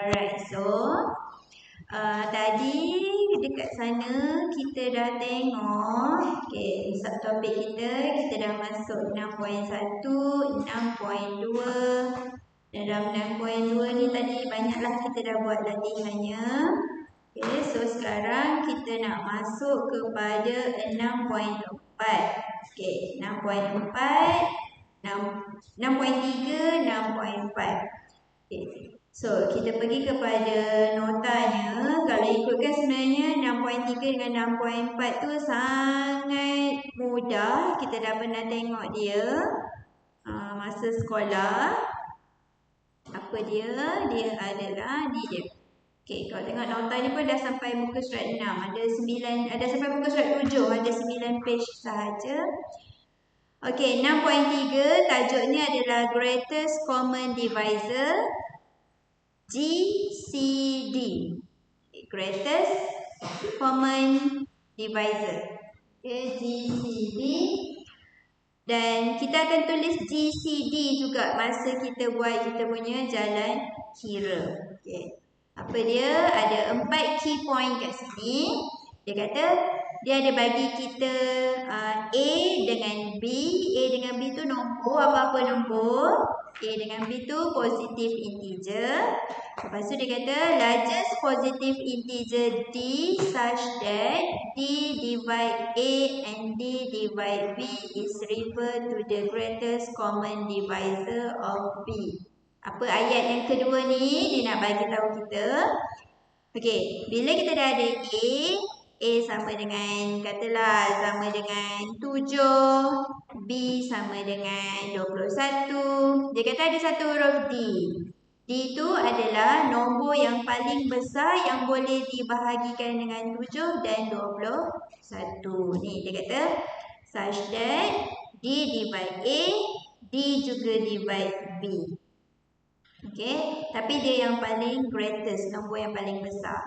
Alright, so tadi dekat sana kita dah tengok subtopik kita dah masuk 6.1, 6.2. Dalam 6.2 ni tadi banyaklah kita dah buat latihannya. So sekarang kita nak masuk kepada 6.4. 6.4, 6.3, 6.4. So kita pergi kepada notanya. Kalau ikutkan sebenarnya 6.3 dengan 6.4 tu sangat mudah. Kita dah pernah tengok dia masa sekolah. Apa dia? Dia adalah ni dia. Kalau tengok nota ni pun dah sampai muka surat 6. Ada sampai muka surat 7. Ada 9 page sahaja. 6.3 tajuknya adalah Greatest Common Divisor, GCD. Greatest Common Divisor. GCD. Dan kita akan tulis GCD juga masa kita buat kita punya jalan kira. Apa dia? Ada 4 key point kat sini. Dia kata dia ada bagi kita A dengan B. A dengan B tu nombor, apa-apa nombor. A dengan B tu positive integer. Lepas tu dia kata largest positive integer D such that D divide A and D divide B is referred to the greatest common divisor of B. Apa ayat yang kedua ni dia nak bagi tahu kita. Bila kita dah ada A sama dengan katalah sama dengan 7, B sama dengan 21. Dia kata ada satu huruf D. D itu adalah nombor yang paling besar yang boleh dibahagikan dengan 7 dan 21. Ni dia kata such that D divide A, D juga divide B. Tapi dia yang paling greatest, nombor yang paling besar.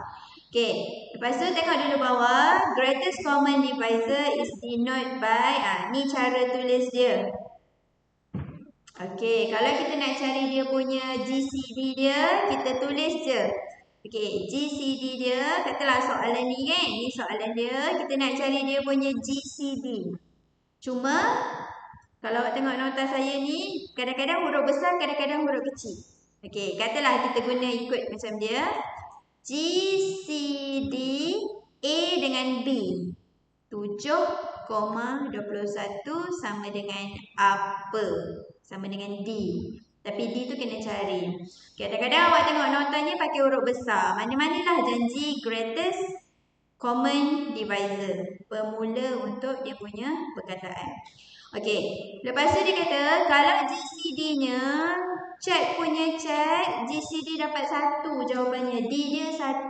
Lepas tu tengok dulu bawah, greatest common divisor is denoted by, ni cara tulis dia. Kalau kita nak cari dia punya GCD dia, kita tulis je. GCD dia, katalah soalan ni kan, ni soalan dia, kita nak cari dia punya GCD. Cuma, kalau awak tengok nota saya ni, kadang-kadang huruf besar, kadang-kadang huruf kecil. Katalah kita guna ikut macam dia. GCD A dengan B 7,21 sama dengan apa? Sama dengan D. Tapi D tu kena cari. Kadang-kadang awak tengok notanya pakai huruf besar. Mana-manalah janji greatest common divisor. Pemula untuk dia punya perkataan. Lepas tu dia kata kalau GCD-nya GCD dapat 1 jawapannya. D dia 1.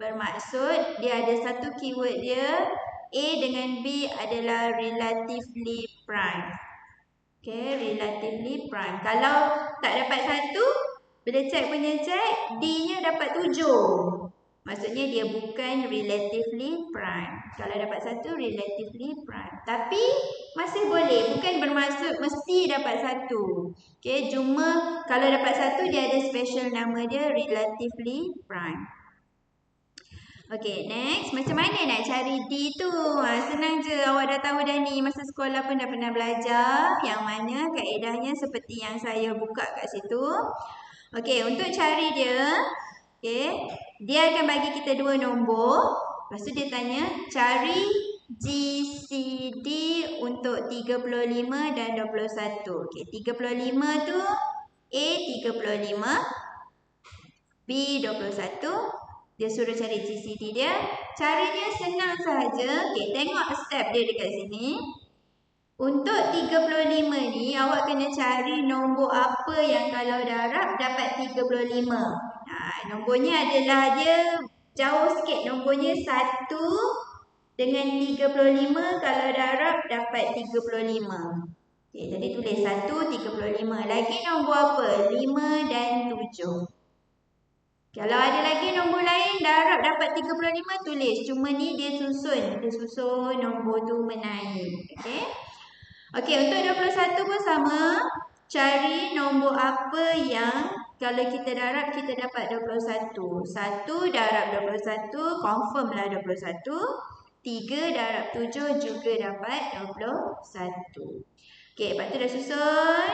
Bermaksud dia ada satu keyword dia. A dengan B adalah relatively prime. Relatively prime. Kalau tak dapat 1, bila check, D-nya dapat 7. Maksudnya dia bukan relatively prime. Kalau dapat 1, relatively prime. Tapi masih boleh. Bukan bermaksud mesti dapat 1. Cuma kalau dapat 1, dia ada special nama dia relatively prime. Next. Macam mana nak cari D tu? Senang je. Awak dah tahu dah ni. Masa sekolah pun dah pernah belajar. Yang mana kaedahnya seperti yang saya buka kat situ. Untuk cari dia. Dia akan bagi kita 2 nombor. Lepas tu dia tanya, cari GCD untuk 35 dan 21. 35 tu A 35, B 21. Dia suruh cari GCD dia. Cara dia senang sahaja. Tengok step dia dekat sini. Untuk 35 ni, awak kena cari nombor apa yang kalau darab dapat 35. Nombornya adalah dia jauh sikit. Nombornya 1 dengan 35 kalau darab dapat 35. Jadi tulis 1, 35. Lagi nombor apa? 5 dan 7. Kalau ada lagi nombor lain darab dapat 35 tulis. Cuma ni dia susun. Dia susun nombor tu menaik. Untuk 21 pun sama. Cari nombor apa yang kalau kita darab kita dapat 21. 1 darab 21 confirm lah 21. 3 darab 7 juga dapat 21. Okey, lepas tu dah susun.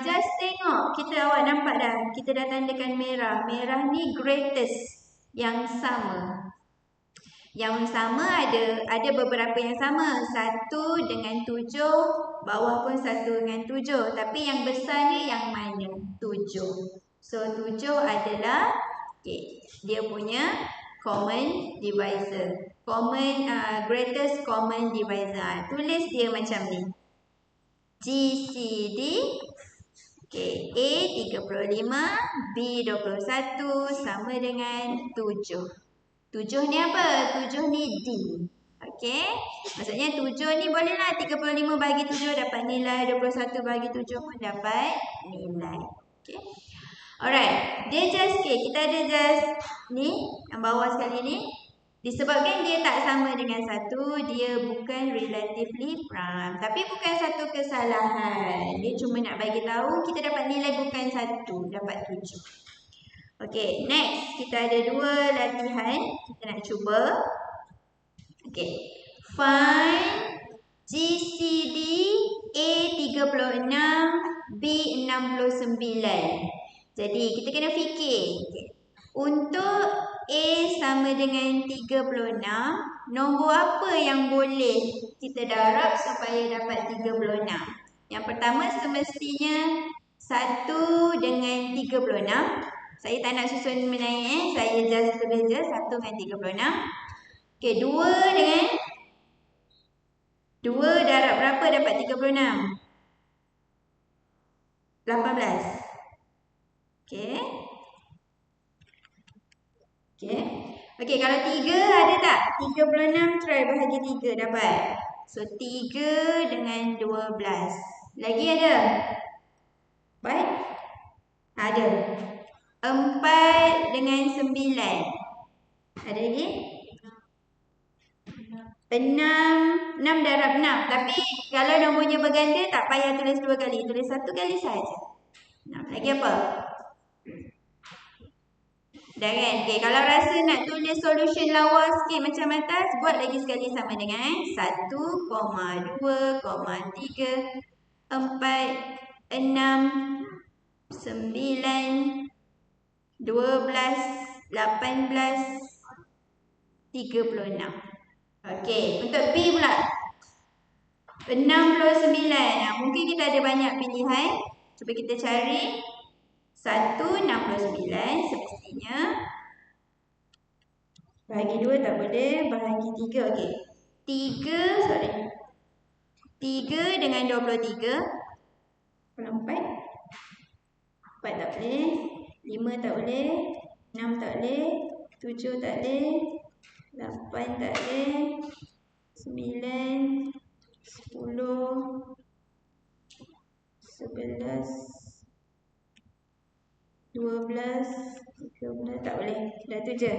Just tengok. Awak nampak dah. Kita dah tandakan merah. Merah ni greatest. Yang sama. Yang sama ada beberapa yang sama. 1 dengan 7. Bawah pun 1 dengan 7. Tapi yang besar ni yang mana? 7. So 7 adalah dia punya common divisor. Greatest common divisor. Tulis dia macam ni. GCD. A 35, B 21 sama dengan 7. 7 ni apa? 7 ni D. Maksudnya 7 ni bolehlah 35 bagi 7 dapat nilai, 21 bagi 7 pun dapat nilai. Alright, dia just kita ada just ni yang bawah sekali ni. Disebabkan dia tak sama dengan 1, dia bukan relatively prime. Tapi bukan satu kesalahan. Dia cuma nak bagi tahu kita dapat nilai bukan 1, dapat 7. Okey, next kita ada 2 latihan. Kita nak cuba. Find GCD A 36, B 69. Jadi kita kena fikir. Untuk A sama dengan 36, nombor apa yang boleh kita darab supaya dapat 36? Yang pertama semestinya 1 dengan 36. Saya tak nak susun menaik, saya just tulis je 1 dengan 36. 2 dengan 2 darab berapa dapat 36? 18. Okey, kalau 3 ada tak? 36 try bahagi 3 dapat. So 3 dengan 12. Lagi ada? Baik? Ada. 4 dengan 9. Ada lagi? 6 darab 6. Tapi kalau nombornya berganda tak payah tulis 2 kali. Tulis 1 kali saja. Lagi apa? Dah kan? Kalau rasa nak tulis solution lawa sikit macam atas, buat lagi sekali sama dengan 1, 2, 3, 4, 6, 9, 12, 18, 36. Untuk B pula 69. Mungkin kita ada banyak pilihan. Cuba kita cari 169 semestinya. Bahagi 2 tak boleh. Bahagi 3. 3 dengan 23. 4 tak boleh. 5 tak boleh. 6 tak boleh. 7 tak boleh. 8 tak boleh. 9, 10, 11, 12, 13 tak boleh. Dah tu je.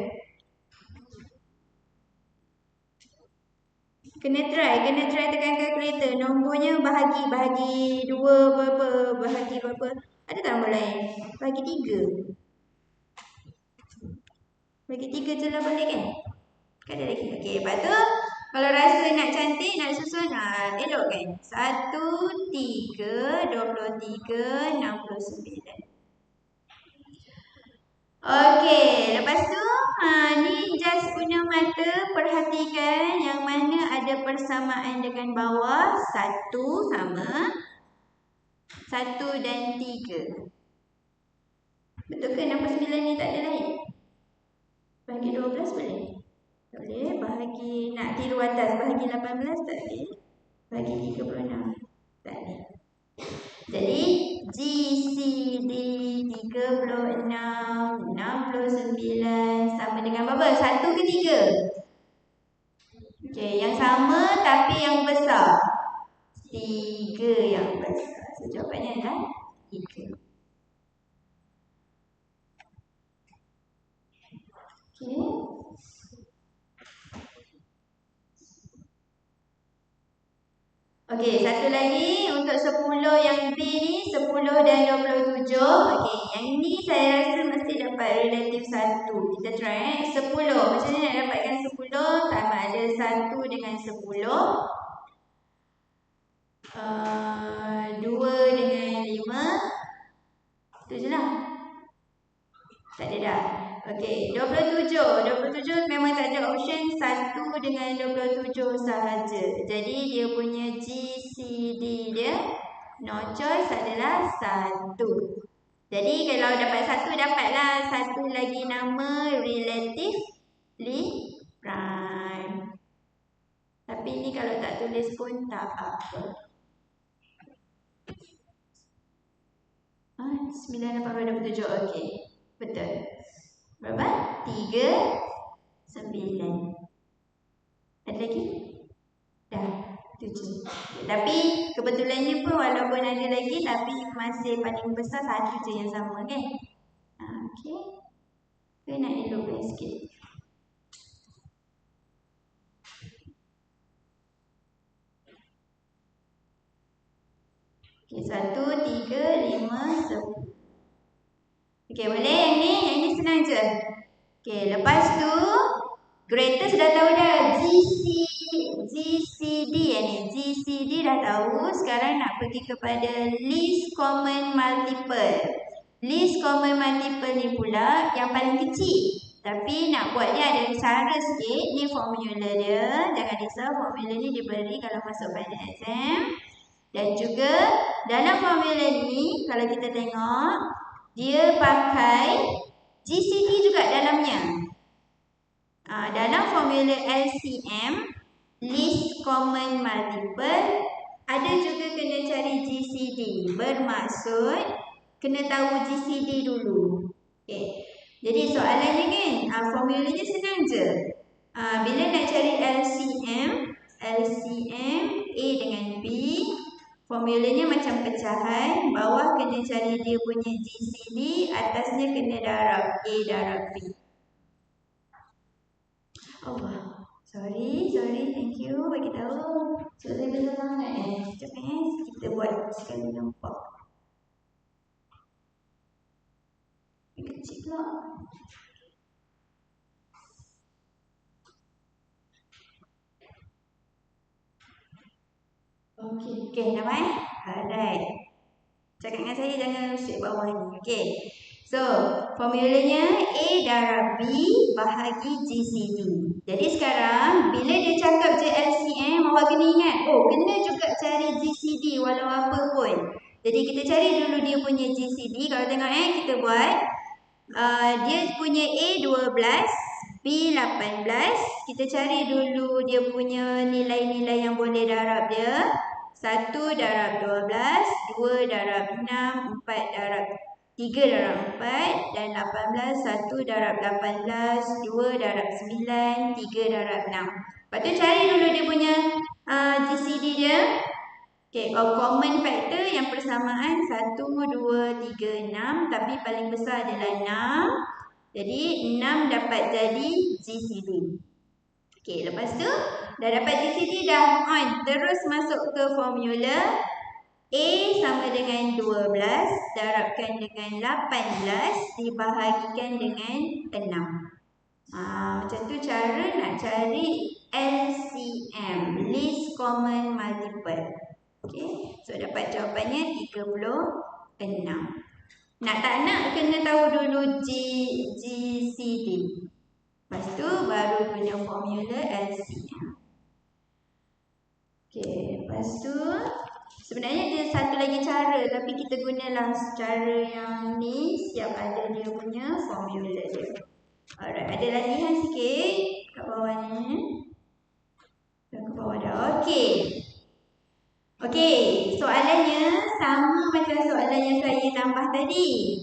Kena try tekan kalkulator. Nombornya bahagi 2 berapa, bahagi berapa. Ada tak nombor lain? Bahagi 3. Bagi 3 je lah boleh kan? Tak ada lagi. Lepas tu kalau rasa nak cantik, nak susun, elok kan? 1, 3, 23, 69. Lepas tu ni just guna mata perhatikan yang mana ada persamaan dengan bawah. 1 sama 1 dan 3. Betul ke 69 ni tak ada lain? Bahagi 12 boleh? Tak boleh. Bahagi nak tiru atas, bahagi 18 tak boleh. Bahagi 36 tak boleh. Jadi GCD 36, 69 sama dengan berapa? 1 ke 3? Yang sama tapi yang besar. 3 yang besar. So jawapannya adalah 3. Okey, satu lagi untuk 10 yang B ni 10 dan 27. Okey, yang ni saya rasa mesti dapat relatif 1. Kita try 10. Macam mana nak dapatkan 10? Sama ada 1 dengan 10. 2 dengan 5. Itu je lah. Tak ada dah. Okey, 27. 27 memang tak ada option 1 dengan 27 sahaja. Jadi dia punya GCD dia no choice adalah 1. Jadi kalau dapat 1 dapatlah satu lagi nama relatively prime. Tapi ni kalau tak tulis pun tak apa. 9/27. Okey. Betul. Berapa? 3, 9. Ada lagi? Dah. 7. Tapi kebetulannya pun walaupun ada lagi tapi masih paling besar 1 je yang sama kan? Okey. Kita nak elokkan sikit. Okey, 1, 3, 5, 10. Okey, boleh yang ni? Yang ni senang je. Okey, lepas tu greatest dah tahu dah. GCD ni. GCD dah tahu. Sekarang nak pergi kepada least common multiple. Least common multiple ni pula yang paling kecil. Tapi nak buat dia ada cara sikit. Ni formula dia. Jangan risau, formula ni diberi kalau masuk pada exam. Dan juga dalam formula ni kalau kita tengok dia pakai GCD juga dalamnya. Dalam formula LCM, least common multiple, ada juga kena cari GCD. Bermaksud kena tahu GCD dulu. Okay. Jadi soalannya kan, formulanya senang je. Bila nak cari LCM A dengan B, formulanya macam pecahan, bawah kena cari dia punya GCD, atasnya kena darab A darab B. Allah, sorry, thank you bagi tahu. Sebab saya besar sangat sekejap kita buat sekali nampak. Kecil pula. Okey, nampak Alright. Cakap dengan saya jangan rusik bawah ni. Okey. So, formulanya A darab B bahagi GCD. Jadi sekarang bila dia cakap je LCM, awak kena ingat, kena juga cari GCD walau apa pun. Jadi kita cari dulu dia punya GCD. Kalau tengok kita buat dia punya A 12, B 18. Kita cari dulu dia punya nilai-nilai yang boleh darab dia. 1 darab 12, 2 darab 6, 4 darab 3 darab 4 dan 18, 1 darab 18, 2 darab 9, 3 darab 6. Lepas tu cari dulu dia punya GCD dia. Okay, common factor yang persamaan 1, 2, 3, 6. Tapi paling besar adalah 6. Jadi 6 dapat jadi GCD. Okay, lepas tu dah dapat GCD dah on. Terus masuk ke formula. A sama dengan 12 darabkan dengan 18 dibahagikan dengan 6. Macam tu cara nak cari LCM, least common multiple. Okay, so dapat jawapannya 36. Nak tak nak kena tahu dulu GCD. Lepas tu baru guna formula LCM. Okay, lepas tu sebenarnya ada satu lagi cara tapi kita gunalah cara yang ni siap ada dia punya formula dia. Alright, ada latihan sikit kat bawah ni. Ke bawah dah. Okey, soalannya sama macam soalan yang saya tambah tadi.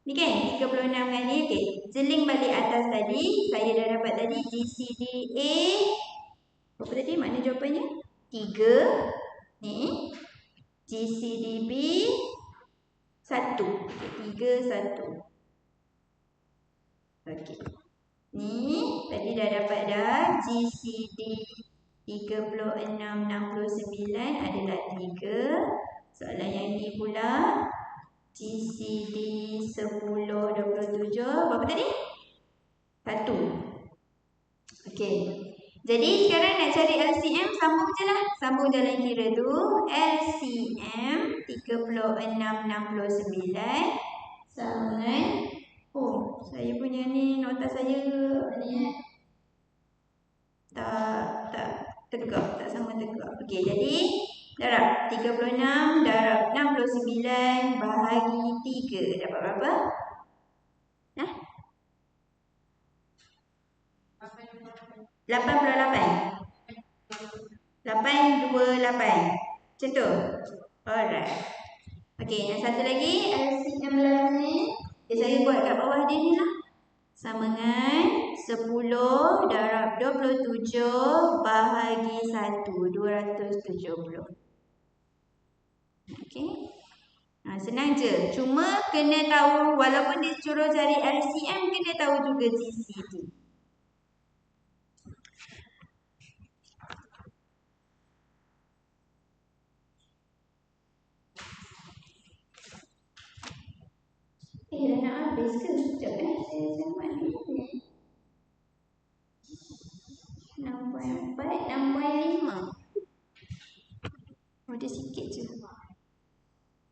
Ni kan 36 kan ni. Okey, jeling balik atas tadi. Saya dah dapat tadi GCD A. Apa tadi? Mana jawapannya? 3. Ni. GCD B 1. Okay, 3, 1. Okey. Ni tadi dah dapat dah. GCD 36, 69 adalah 3. Soalan yang ni pula GCD 10, 27. Berapa tadi? 1. Okey. Jadi sekarang nak cari LCM, sambung je lah. Sambung jalan kira tu. LCM 3669 sama dengan, oh, saya punya ni nota saya ni tak tegak, tak sama tegak. Okey, jadi darab 36 darab 69 bahagi 3 dapat berapa? Nah? 88. 828. Macam tu. Alright. Okey, yang satu lagi LCM last ni. Saya buat kat bawah dia ni lah. Sama dengan 10 darab 27 bahagi 1, 270. Okey. Senang je. Cuma kena tahu, walaupun dia suruh cari LCM, kena tahu juga GCD. Dah nak habis ke? Sekejap saya buat ni. 6.4, 6.5. Oh, dia sikit je.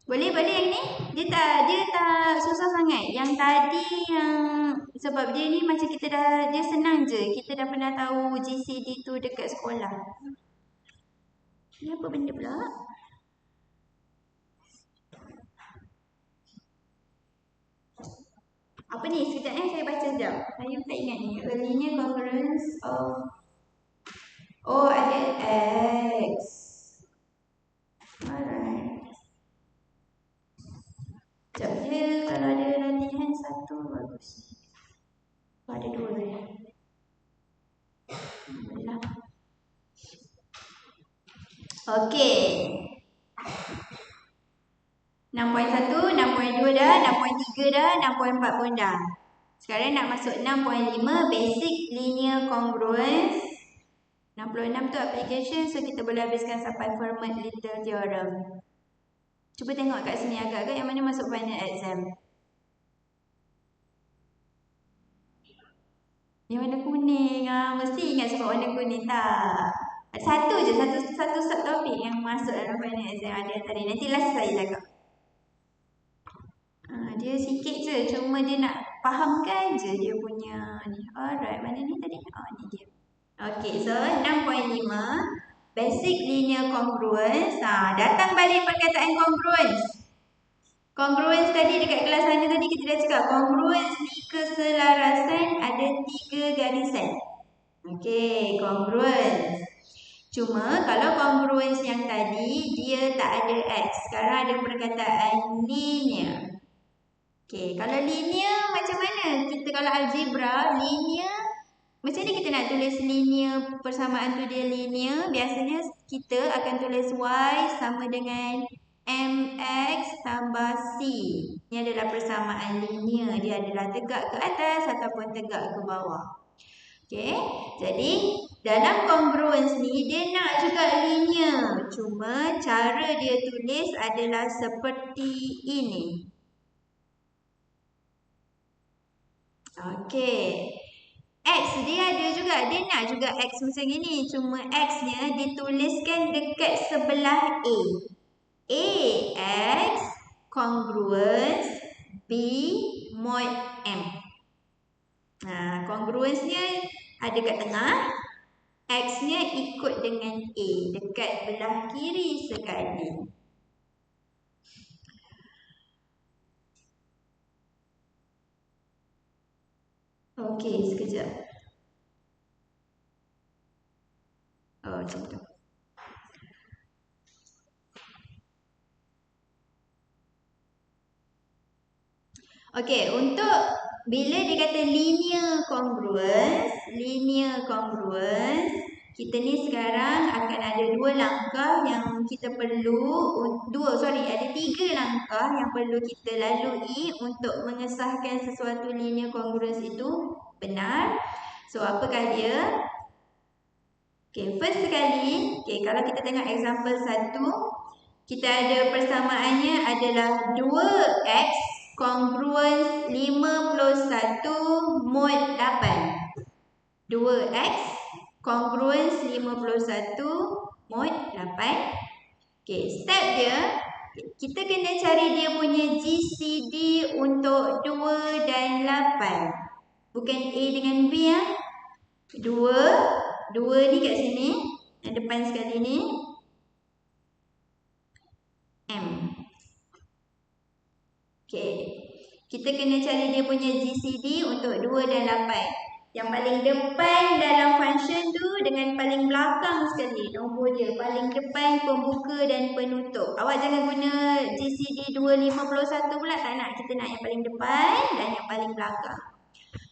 Boleh yang ni? Dia tak susah sangat. Yang tadi yang sebab dia ni macam dia senang je. Kita dah pernah tahu GCD tu dekat sekolah. Ni apa benda pula? Apa ni? Sekejap saya baca sekejap. Saya tak ingat ni. Linear congruence of... Oh, ada X. Alright. Sekejap je. Kalau ada latihan 1, bagus. Oh, ada 2 ni. Bolehlah. Okey. 6.1, 6.2 dah, 6.3 dah, 6.4 pun dah. Sekarang nak masuk 6.5 basic linear congruence. 66 tu application, so kita boleh habiskan sampai Fermat-Little theorem. Cuba tengok kat sini agak-agak yang mana masuk final exam. Yang warna kuning, mesti ingat sebab warna kuning tak? Satu je, satu subtopik yang masuk dalam final exam ada tadi. Nanti last saya cakap. Dia sikit je, cuma dia nak fahamkan je dia punya ni. Alright, mana ni tadi? Ni dia. Okay, so 6.5 basic linear congruence. Datang balik perkataan congruence. Congruence tadi dekat kelas sana tadi kita dah cakap congruence ni keselarasan ada 3 garisan. Okay, congruence. Cuma kalau congruence yang tadi dia tak ada X. Sekarang ada perkataan linear. Okay, kalau linear macam mana? Kita kalau algebra, linear, macam mana kita nak tulis linear, persamaan tu dia linear? Biasanya kita akan tulis Y sama dengan MX tambah C. Ini adalah persamaan linear. Dia adalah tegak ke atas ataupun tegak ke bawah. Okay, jadi dalam congruence ni dia nak juga linear. Cuma cara dia tulis adalah seperti ini. Okey. X dia ada juga. Dia nak juga X macam ni. Cuma X-nya dituliskan dekat sebelah A. A, X, congruence, B, mod M. Congruence-nya ada kat tengah. X-nya ikut dengan A. Dekat belah kiri sekali. Okey, sekejap. Macam tu. Okey, untuk bila dia kata linear congruence, kita ni sekarang akan ada 2 langkah yang kita perlu, ada 3 langkah yang perlu kita lalui untuk mengesahkan sesuatu linear congruence itu benar. So, apakah dia? Okay, first sekali, kalau kita tengok example 1, kita ada persamaannya adalah 2x congruence 51 mod 8. 2x congruence 51 mod 8. Okey, step dia kita kena cari dia punya GCD untuk 2 dan 8. Bukan A dengan B ya. 2 ni kat sini, yang depan sekali ni M. Okey. Kita kena cari dia punya GCD untuk 2 dan 8. Yang paling depan dalam function tu dengan paling belakang sekali nombor dia. Paling depan pembuka dan penutup. Awak jangan guna GCD 251 pula, tak nak. Kita nak yang paling depan dan yang paling belakang.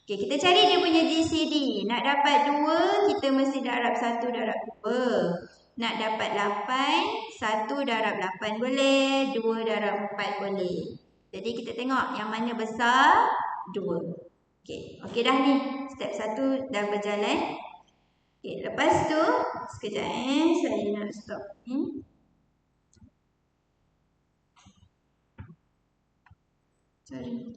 Okey, kita cari dia punya GCD. Nak dapat 2, kita mesti darab 1 darab 2. Nak dapat 8, 1 darab 8 boleh, 2 darab 4 boleh. Jadi kita tengok yang mana besar, 2. Okey dah ni. Step 1 dah berjalan. Okey, lepas tu sekejap saya nak stop ni. Sorry.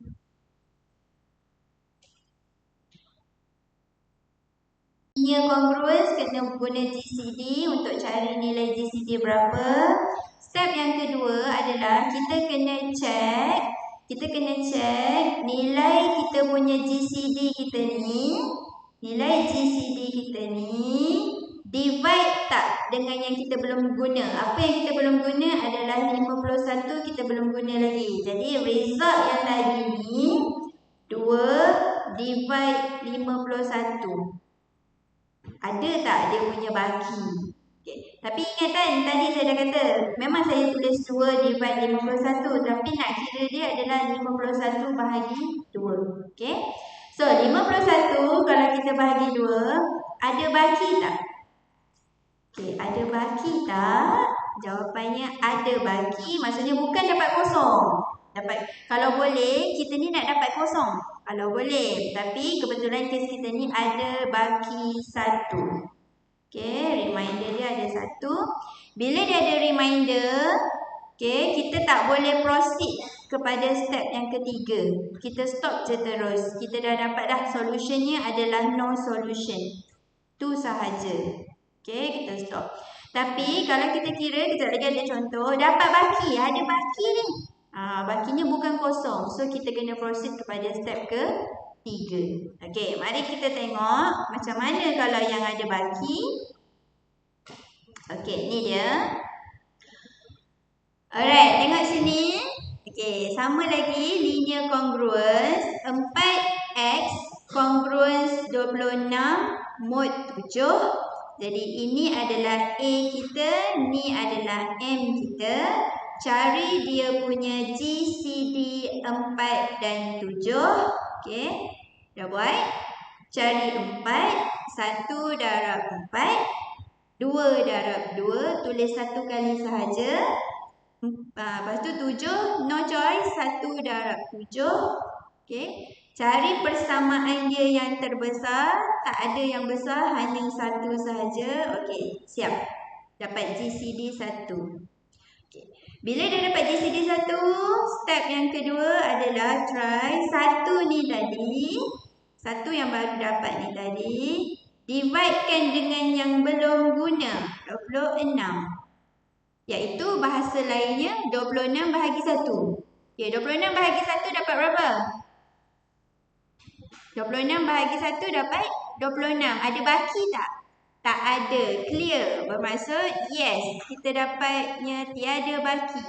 Linear congruence kena guna GCD untuk cari nilai GCD berapa. Step yang kedua adalah kita kena check nilai kita punya GCD kita ni. Nilai GCD kita ni divide tak dengan yang kita belum guna. Apa yang kita belum guna adalah 51 kita belum guna lagi. Jadi result yang lagi ni 2 divide 51. Ada tak dia punya baki? Okay. Tapi ingat kan tadi saya dah kata memang saya tulis 2 divide 51, tapi nak kira dia adalah 51 bahagi 2. Okay. So 51 kalau kita bahagi 2, ada baki tak? Okay, ada baki tak? Jawapannya ada baki, maksudnya bukan dapat kosong. Kalau boleh kita ni nak dapat kosong. Kalau boleh, tapi kebetulan kes kita ni ada baki 1. Okey, reminder dia ada 1. Bila dia ada reminder, okey, kita tak boleh proceed kepada step yang ketiga. Kita stop je terus. Kita dah dapat dah solutionnya adalah no solution. Tu sahaja. Okey, kita stop. Tapi kalau kita kira, kejap lagi ada contoh, dapat baki, ada baki ni. Bakinya bukan kosong. So kita kena proceed kepada step ke-3. Okey, mari kita tengok macam mana kalau yang ada baki. Okey, ni dia. Alright, tengok sini. Okey, sama lagi linear congruence 4x congruence 26 mod 7. Jadi ini adalah A kita, ni adalah M kita. Cari dia punya GCD 4 dan 7. Okey. Dah buat. Cari 4. 1 darab 4. 2 darab 2. Tulis 1 kali sahaja. Lepas tu 7. No choice. 1 darab 7. Okey. Cari persamaan dia yang terbesar. Tak ada yang besar. Hanya 1 sahaja. Okey. Siap. Dapat GCD 1. Okay. Bila dah dapat GCD 1, step yang kedua adalah try 1 ni tadi, 1 yang baru dapat ni tadi, dividekan dengan yang belum guna, 26. Iaitu bahasa lainnya 26 bahagi 1. Okay, 26 bahagi 1 dapat berapa? 26 bahagi 1 dapat 26. Ada baki tak? Tak ada. Clear. Bermaksud yes, kita dapatnya tiada baki.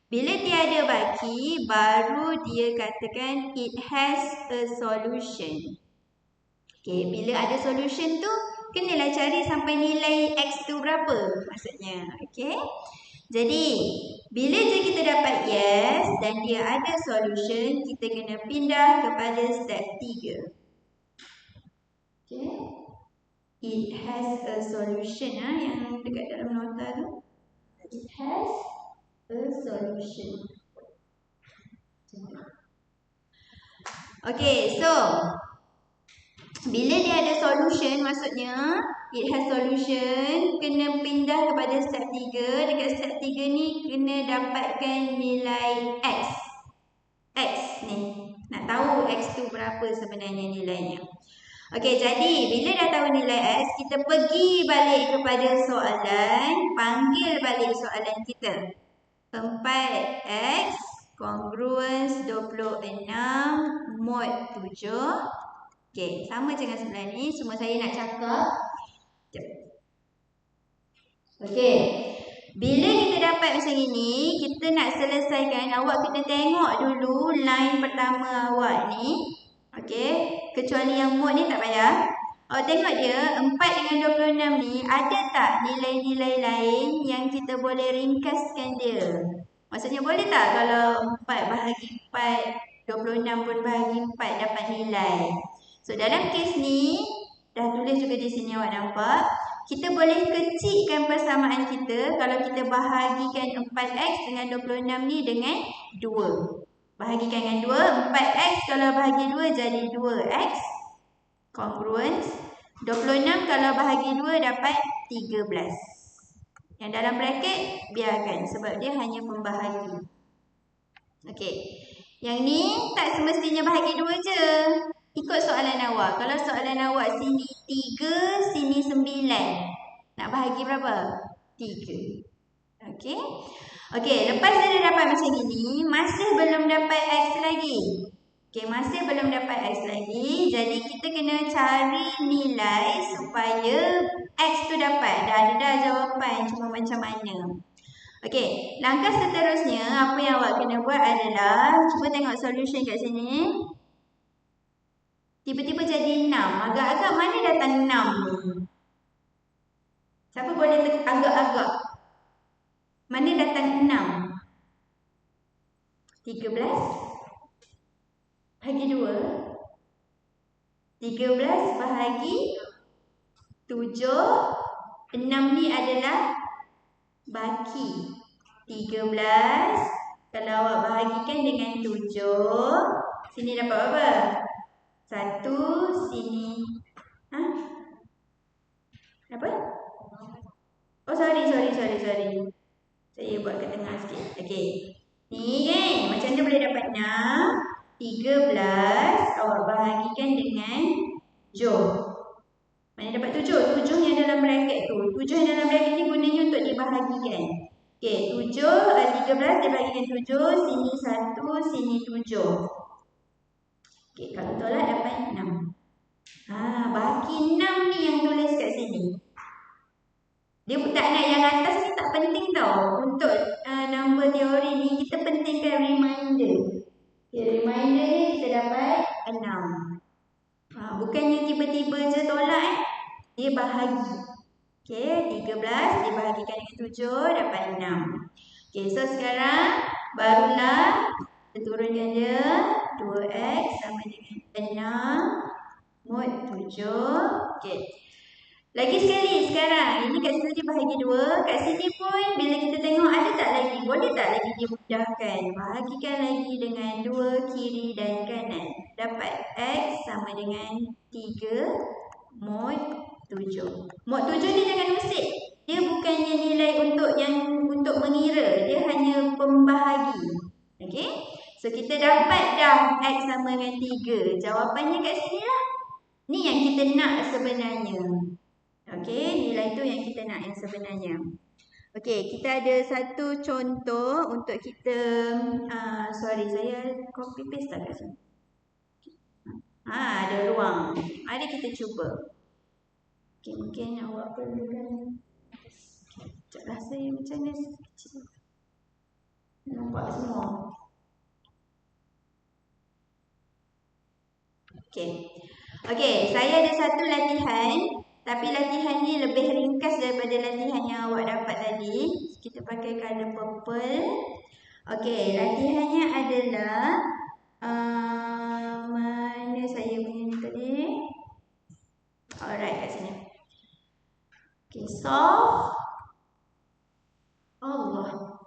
Bila tiada baki, baru dia katakan it has a solution. Okay, bila ada solution tu, kenalah cari sampai nilai X tu berapa maksudnya. Okay. Jadi, bila je kita dapat yes dan dia ada solution, kita kena pindah kepada step 3. Okay. It has a solution yang dekat dalam nota tu. It has a solution. Okay, so Bila dia ada solution, maksudnya it has solution, kena pindah kepada step 3. Dekat step 3 ni kena dapatkan nilai X. X ni. Nak tahu X tu berapa sebenarnya nilainya. Okey, jadi bila dah tahu nilai X, kita pergi balik kepada soalan, panggil balik soalan kita. 4X congruence 26 mod 7. Okey, sama dengan sebelah ni. Semua saya nak cakap. Okey. Bila kita dapat macam ini, kita nak selesaikan, awak kena tengok dulu line pertama awak ni. Okey. Kecuali yang mod ni tak payah. Awak tengok dia, 4 dengan 26 ni, ada tak nilai-nilai lain yang kita boleh ringkaskan dia? Maksudnya boleh tak kalau 4 bahagi 4, 26 pun bahagi 4 dapat nilai? So dalam kes ni, dah tulis juga di sini awak nampak, kita boleh kecilkan persamaan kita kalau kita bahagikan 4x dengan 26 ni dengan 2. Bahagikan dengan 2, 4x kalau bahagi 2 jadi 2x congruence. 26 kalau bahagi 2 dapat 13. Yang dalam bracket biarkan sebab dia hanya pembahagi. Okey. Yang ni tak semestinya bahagi 2 je. Ikut soalan awak. Kalau soalan awak sini 3, sini 9. Nak bahagi berapa? 3. Okey. Okey, lepas dah dapat macam ini, masih belum dapat X lagi. Okey, masih belum dapat X lagi. Jadi kita kena cari nilai supaya X tu dapat. Dah ada jawapan, cuma macam mana. Okey, langkah seterusnya apa yang awak kena buat adalah cuba tengok solution kat sini. Tiba-tiba jadi 6. Agak-agak mana datang 6 ni? Siapa boleh agak-agak? Mana datang 6? 13 bahagi 2. 13 bahagi 7. 6 ni adalah baki. 13 kalau awak bahagikan dengan 7, sini dapat apa? 1, sini. Apa? Oh, sorry. Saya buat ke tengah sikit. Okey. Ni kan, macam tu boleh dapat 6. 13 awak bahagikan dengan 7. Mana dapat 7? 7 yang dalam bracket tu. 7 yang dalam bracket ni gunanya untuk dibahagikan. Okey, 13 dibahagikan 7. Sini 1, sini 7. Okey, kalau tolak dapat 6. Baki 6 ni yang tulis kat sini. Dia tak nak yang atas ni tak penting tau. Untuk number teori ni kita pentingkan reminder. Okay, reminder ni kita dapat 6. Bukannya tiba-tiba je tolak dia bahagi. Okay, 13 dibahagikan dengan 7 dapat 6. Okay, so sekarang barulah kita turunkan dia. 2x sama dengan 6 mod 7. Okay. Lagi sekali sekarang, ini kat sini bahagi 2. Kat sini pun bila kita tengok ada tak lagi? Boleh tak lagi dimudahkan? Bahagikan lagi dengan 2 kiri dan kanan. Dapat x sama dengan 3 mod 7. Mod 7 ni jangan usik. Dia bukannya nilai untuk mengira. Dia hanya pembahagi. Okey? So kita dapat dah x sama dengan 3. Jawapannya kat sini lah. Ni yang kita nak sebenarnya. Okey, nilai tu yang kita nak yang sebenarnya. Okey, kita ada satu contoh untuk kita sorry saya copy paste tak kat sini. Ada ruang. Mari kita cuba. Okey, mungkin awak perlukan sekejaplah saya macam ni kecil. Nampak semua. Okey. Okey, saya ada satu latihan. Tapi latihan ni lebih ringkas daripada latihan yang awak dapat tadi. Kita pakai color purple. Okey, latihannya adalah mana saya punya ni tadi? Alright, kat sini. Okey, solve. Allah.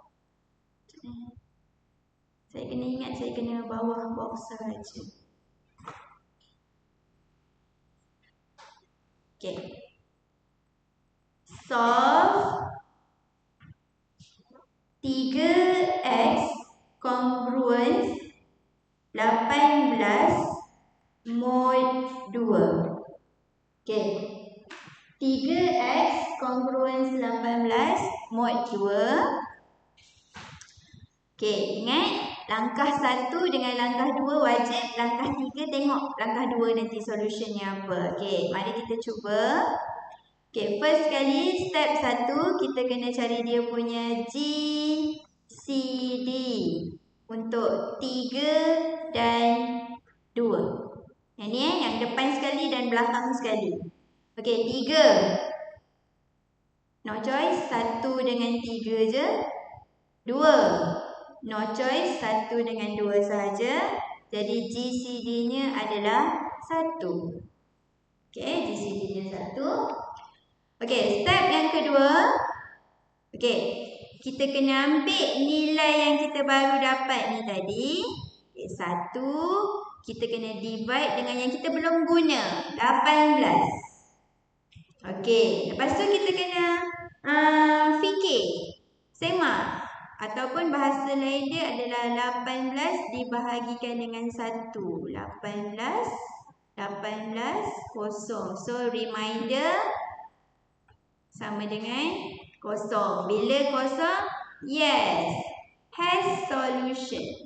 Saya kena ingat saya kena bawah box saja. Okay. Solve 3x congruence 18 mod 2. Okay. 3x congruence 18 mod 2. Okay, ingat langkah 1 dengan langkah 2 wajib, langkah 3 tengok langkah 2 nanti solutionnya apa. Okay, mari kita cuba. Okay, first sekali step 1 kita kena cari dia punya GCD untuk 3 dan 2. Yang ni yang depan sekali dan belakang sekali. Okay, 3. No choice, 1 dengan 3 je. 2. No choice, 1 dengan 2 sahaja. Jadi GCD-nya adalah 1. Okay, GCD-nya 1. Okay, step yang kedua. Okay, kita kena ambil nilai yang kita baru dapat ni tadi. Okay, 1. Kita kena divide dengan yang kita belum guna. 18. Okay, lepas tu kita kena fikir. Semak. Ataupun bahasa lain dia adalah 18 dibahagikan dengan 1. 18 kosong. So reminder sama dengan kosong. Bila kosong? Yes. Has solution.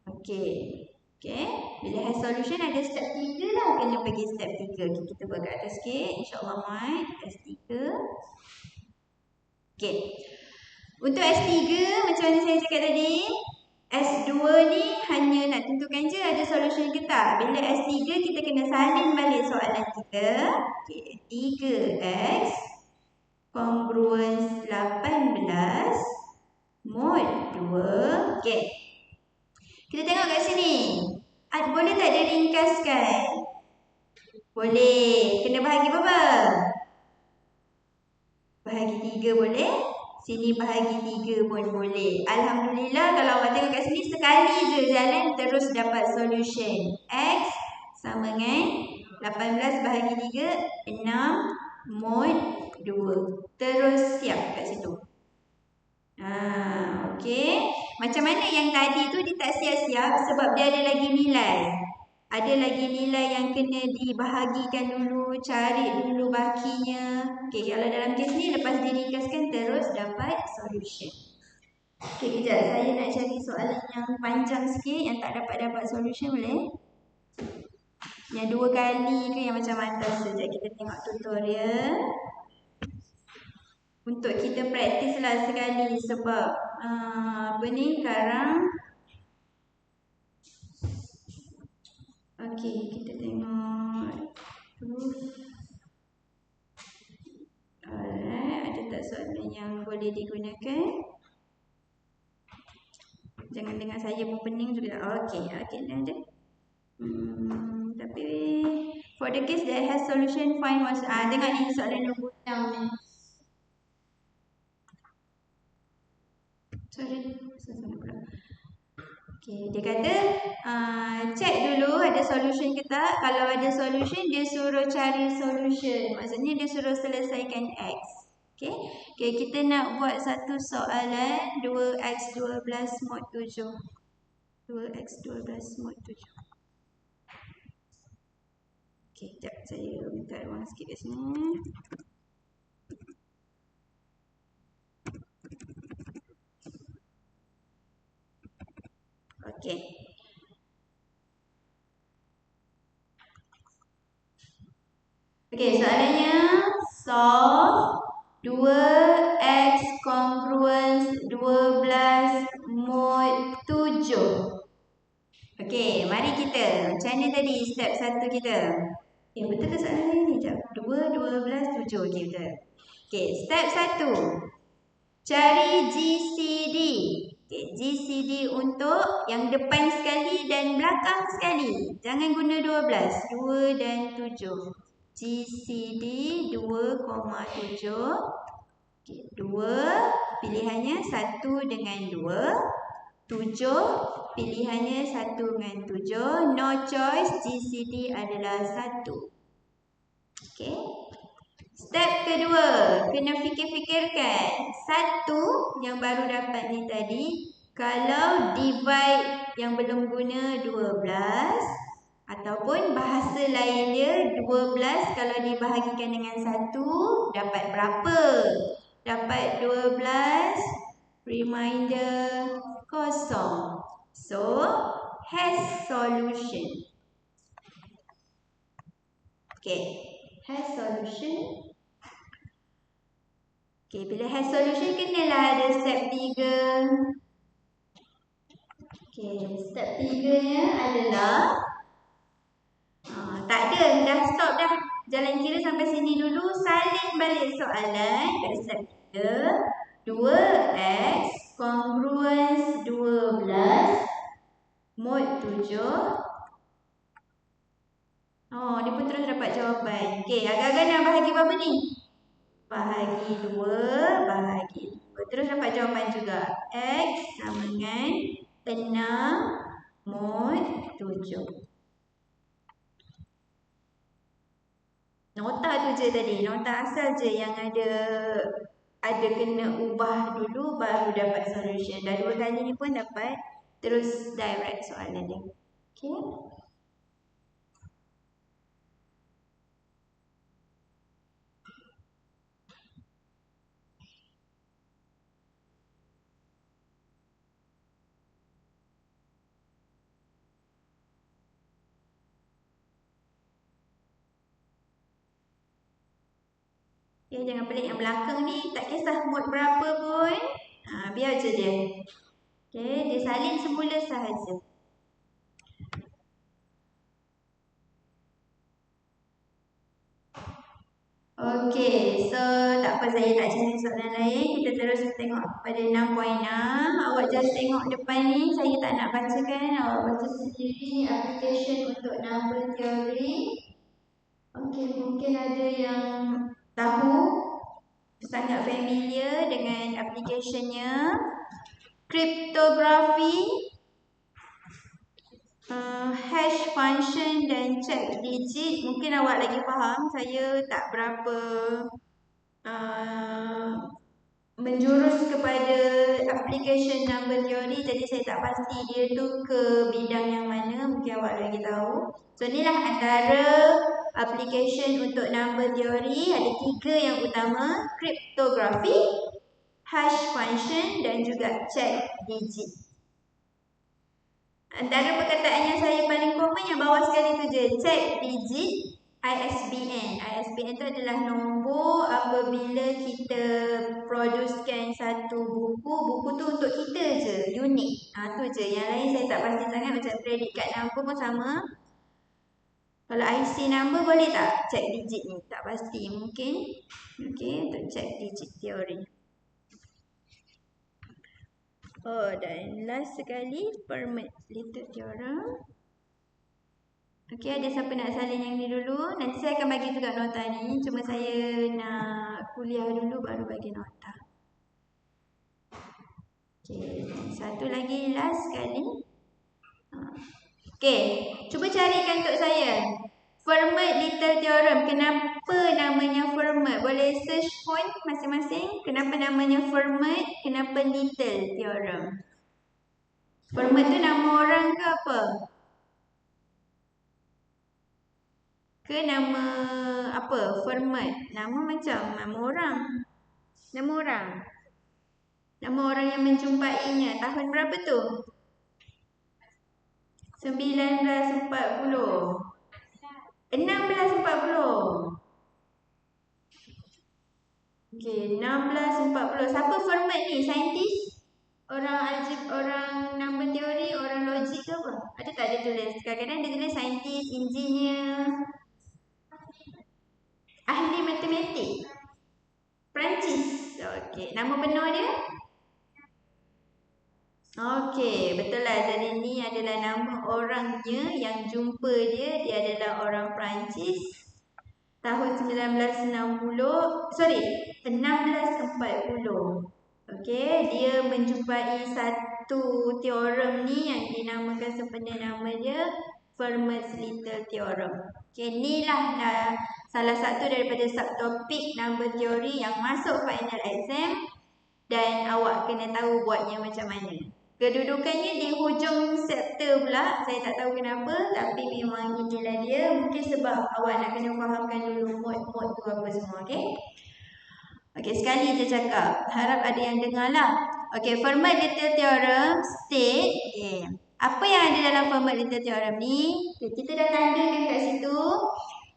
Okay. Okay. Bila has solution ada step 3 lah. Kena pergi step 3. Okay, kita buat kat atas sikit. InsyaAllah Mat. S3. Okay. Untuk S3, macam mana saya cakap tadi, S2 ni hanya nak tentukan je ada solution ke tak. Bila S3, kita kena salin balik soalan kita. Okay. 3x congruence 18 mod 2. Okay. Kita tengok kat sini. Boleh tak dia ringkaskan? Boleh. Kena bahagi berapa? Bahagi 3 boleh. Sini bahagi 3 pun boleh. Alhamdulillah kalau awak tengok kat sini sekali je jalan terus dapat solution. X sama dengan 18 bahagi 3, 6 mod 2. Terus siap kat situ. Okey. Macam mana yang tadi tu dia tak siap-siap sebab dia ada lagi nilai. Ada lagi nilai yang kena dibahagikan dulu, cari dulu bakinya. Okey, kalau dalam kes ni lepas diringkaskan terus dapat solution. Okey, kejap. Saya nak cari soalan yang panjang sikit yang tak dapat solution boleh? Yang 2 kali ke yang macam mana? Sekejap kita tengok tutorial. Untuk kita praktis lah sekali sebab apa ni sekarang. Okey, kita tengok. Alright, ada tak soalan yang boleh digunakan? Jangan dengar saya pun pening juga. Okey, dah ada. Tapi for the case that has solution, find what's tengok ni soalan nombor 6 ni. Sorry, salah pula. Okay, dia kata check dulu ada solution ke tak. Kalau ada solution, dia suruh cari solution. Maksudnya dia suruh selesaikan X. Okay, kita nak buat satu soalan 2x 12 mod 7. 2x 12 mod 7. Okay, sekejap saya minta ruang sikit kat sini. Okay. Okay, soalannya solve 2x congruence 12 mod 7. Okay, mari kita. Macam mana tadi step 1 kita? Betul ke soalan lain ni? 2, 12, 7. Okay, betul. Okay, step 1. Cari GCD. Okay, GCD untuk yang depan sekali dan belakang sekali. Jangan guna 12. 2 dan 7. GCD 2,7. Okay, 2. Pilihannya 1 dengan 2. 7. Pilihannya 1 dengan 7. No choice, GCD adalah 1. Okay. Step kedua, kena fikir-fikirkan. 1 yang baru dapat ni tadi, kalau divide yang belum guna 12, ataupun bahasa lain dia 12 kalau dibahagikan dengan 1 dapat berapa? Dapat 12 remainder kosong. So, has solution. Okay, has solution. Okay, bila has solution kenalah ada step 3. Okay, step 3-nya adalah tak ada, dah stop dah. Jalan kira sampai sini dulu. Salin balik soalan kat step 3. 2x congruence 12 mod 7. Oh, dia pun terus dapat jawapan. Okay, agak-agak nak bahagi berapa ni? Bahagi 2, bahagi 2. Terus dapat jawapan juga. X sama dengan 6 mod 7. Nota tu je tadi. Nota asal je yang ada kena ubah dulu baru dapat solution. Dah 2 kali ni pun dapat terus direct soalan dia. Okay. Okay, jangan pelik yang belakang ni. Tak kisah mod berapa pun. Biar je dia. Okay, dia salin semula sahaja. Okay, so tak apa saya tak cari soalan lain. Kita terus tengok pada 6.6. Awak just tengok depan ni. Saya tak nak bacakan. Awak baca sendiri application untuk number theory. Okay, mungkin ada yang tahu, sangat familiar dengan applicationnya. Cryptography, hash function dan check digit. Mungkin awak lagi faham. Saya tak berapa menjurus kepada application number theory, jadi saya tak pasti dia tu ke bidang yang mana. Mungkin awak lagi tahu. So inilah antara application untuk number theory. Ada 3 yang utama: cryptography, hash function dan juga check digit. Antara perkataan yang saya paling common yang bawah sekali tu je, check digit, ISBN. ISBN tu adalah nombor apabila kita producekan satu buku. Buku tu untuk kita je, unik. Tu je. Yang lain saya tak pasti sangat. Macam credit card number pun sama. Kalau IC number boleh tak check digit ni? Tak pasti. Mungkin. Okay, untuk check digit teori. Oh, dan last sekali, Fermat-Little theorem. Okey, ada siapa nak salin yang ni dulu? Nanti saya akan bagi juga nota ni. Cuma saya nak kuliah dulu baru bagi nota. Okey, satu lagi last sekali. Okey, cuba carikan untuk saya. Fermat-Little theorem. Kenapa namanya Fermat? Boleh search pun masing-masing. Kenapa namanya Fermat? Kenapa Little theorem? Fermat tu nama orang ke apa? Ke nama apa? Fermat. Nama macam nama orang. Nama orang. Nama orang yang menjumpainya. Tahun berapa tu? 1940. 1640. Okey, 1640. Siapa Fermat ni? Saintis? Orang number teori, orang logik ke apa? Ada tak dia tulis? Kadang-kadang dia tulis saintis, engineer, ahli matematik. Perancis. Okey, nama penuh dia? Okey, betul lah. Jadi ni adalah nama orangnya yang jumpa dia. Dia adalah orang Perancis. Tahun 1640. Sorry, 1640. Okey, dia menjumpai satu teorem ni yang dinamakan sempena nama dia Fermat's Little Theorem. Okey, inilah salah satu daripada subtopik number theory yang masuk final exam dan awak kena tahu buatnya macam mana. Kedudukannya di hujung chapter pula, saya tak tahu kenapa, tapi memang inilah dia. Mungkin sebab awak nak kena fahamkan dulu mod-mod tu apa semua, okey? Okey, sekali je cakap. Harap ada yang dengar lah. Okey, Fermat Little Theorem state, apa yang ada dalam Fermat Little Theorem ni, kita dah tandakan kat situ.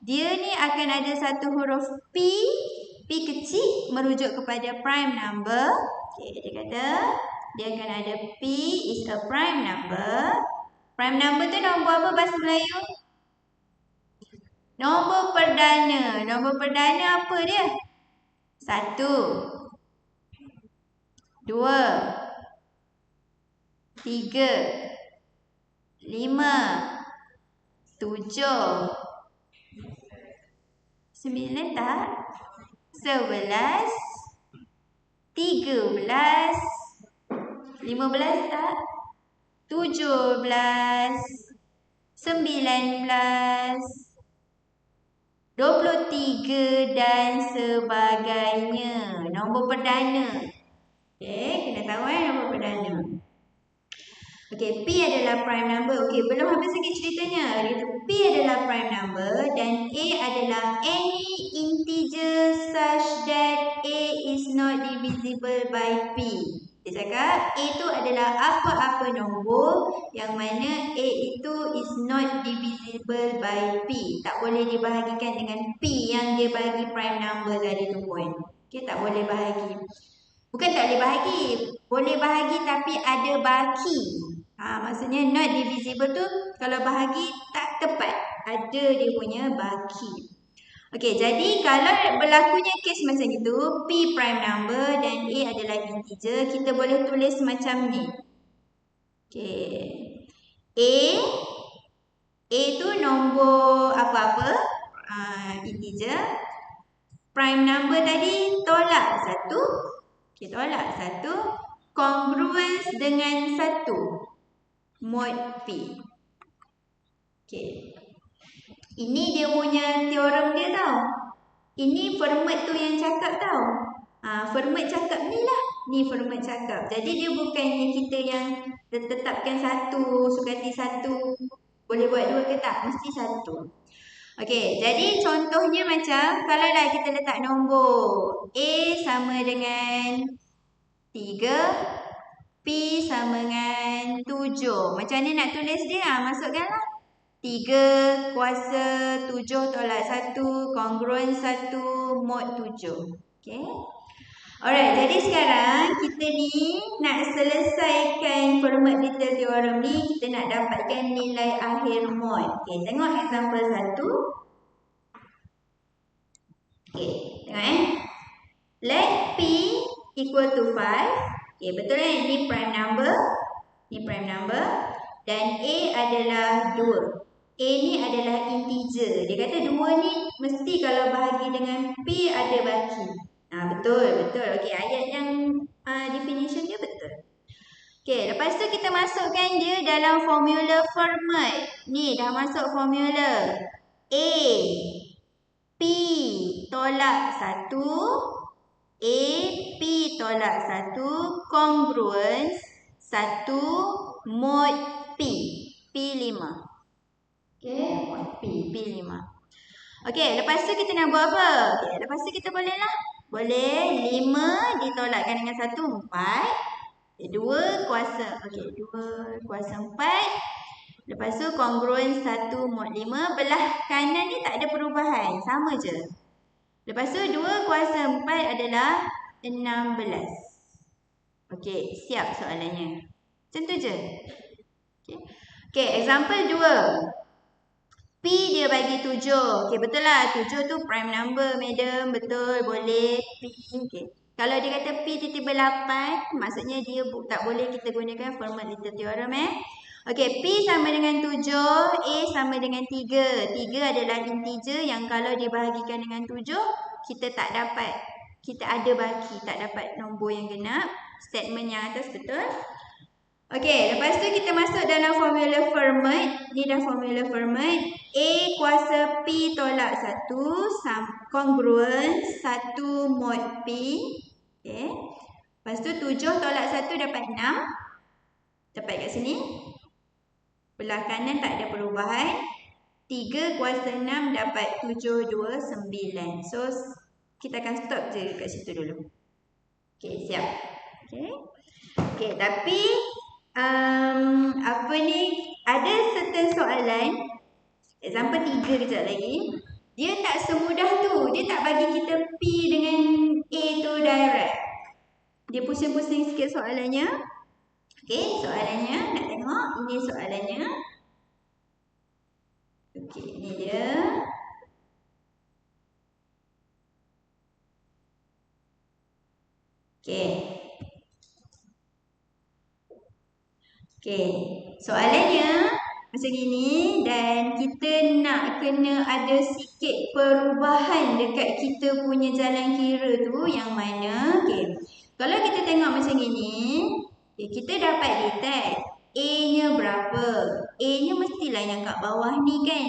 Dia ni akan ada satu huruf P kecil merujuk kepada prime number. Okey, dia kata dia akan ada P is a prime number. Prime number tu nombor apa bahasa Melayu? Nombor perdana. Nombor perdana apa dia? 1, 2, 3, 5, 7, 9 tak? 11, 13, 15 tak? 17, 19, 23 dan sebagainya. Nombor perdana. Okey, kena tahu nombor perdana. Okey, P adalah prime number. Okey, belum habis lagi ceritanya. Dia kata P adalah prime number dan A adalah any integer such that A is not divisible by P. Dia cakap A itu adalah apa-apa nombor yang mana A itu is not divisible by P. Tak boleh dibahagikan dengan P yang dia bagi prime number tadi tu pun. Okey, tak boleh bahagi. Bukan tak boleh bahagi. Boleh bahagi tapi ada baki. Maksudnya not divisible tu kalau bahagi tak tepat. Ada dia punya baki. Okey, jadi kalau berlakunya kes macam itu, P prime number dan A adalah integer, kita boleh tulis macam ni. Okey. A tu nombor apa-apa, integer. Prime number tadi tolak 1. Okey, tolak 1. Congruence dengan 1. Mod P. Okey. Ini dia punya teorem dia tau. Ini Fermat tu yang cakap tau. Fermat cakap ni lah. Ni Fermat cakap. Jadi dia bukannya kita yang tetapkan 1, sukati 1. Boleh buat 2 ke tak? Mesti 1. Okey, jadi contohnya macam kalau lah kita letak nombor A sama dengan 3, P sama dengan 7. Macam mana nak tulis dia? Masukkanlah. 3 kuasa 7 tolak 1, kongruens 1, mod 7. Okay. Alright, jadi sekarang kita ni nak selesaikan Fermat Little Theorem ni, kita nak dapatkan nilai akhir mod. Okay, tengok example 1. Okay, tengok Let P equal to 5. Okay, betul ni prime number. Ni prime number. Dan A adalah 2. A ni adalah integer. Dia kata 2 ni mesti kalau bahagi dengan P ada baki. Betul. Okey, ayat yang definition dia betul. Okey, lepas tu kita masukkan dia dalam formula Fermat. Ni dah masuk formula. A P tolak 1. A P tolak 1 congruence 1 mod P. P5. Okay, P5. Okay, lepas tu kita nak buat apa? Okay, lepas tu kita boleh lah. Boleh 5 ditolakkan dengan 1, 4. Okay, 2 kuasa. Okay, 2 kuasa 4. Lepas tu congruence 1 mod 5. Belah kanan ni tak ada perubahan. Sama je. Lepas tu 2 kuasa 4 adalah 16. Okay, siap soalannya. Macam tu je. Okay, example 2. P dia bagi 7. Okay, betul lah. 7 tu prime number, madam. Betul, boleh. P. Okay. Kalau dia kata P titik 8, maksudnya dia tak boleh kita gunakan Fermat Little Theorem. Okay, P sama dengan 7, A sama dengan 3. 3 adalah integer yang kalau dibahagikan dengan 7, kita tak dapat. kita ada baki, tak dapat nombor yang genap. Statement yang atas betul. Okey, lepas tu kita masuk dalam formula Fermat. Ni dah formula Fermat. A kuasa P tolak 1 kongruen 1 mod P. Okey. Lepas tu 7 tolak 1 dapat 6. Dapat kat sini. Belah kanan tak ada perubahan. 3 kuasa 6 dapat 7, 2, 9. So, kita akan stop je kat situ dulu. Okey, siap. Okey. Okey, tapi apa ni, ada certain soalan, example 3 kejap lagi, dia tak semudah tu. Dia tak bagi kita P dengan A tu direct. Dia pusing-pusing sikit soalannya. Okey, soalannya nak tengok. Ini soalannya. Okey, ini dia. Okey. Okey, soalannya macam gini dan kita nak kena ada sikit perubahan dekat kita punya jalan kira tu yang mana. Okey, kalau kita tengok macam gini, okay, kita dapat detect A-nya berapa. A-nya mestilah yang kat bawah ni kan.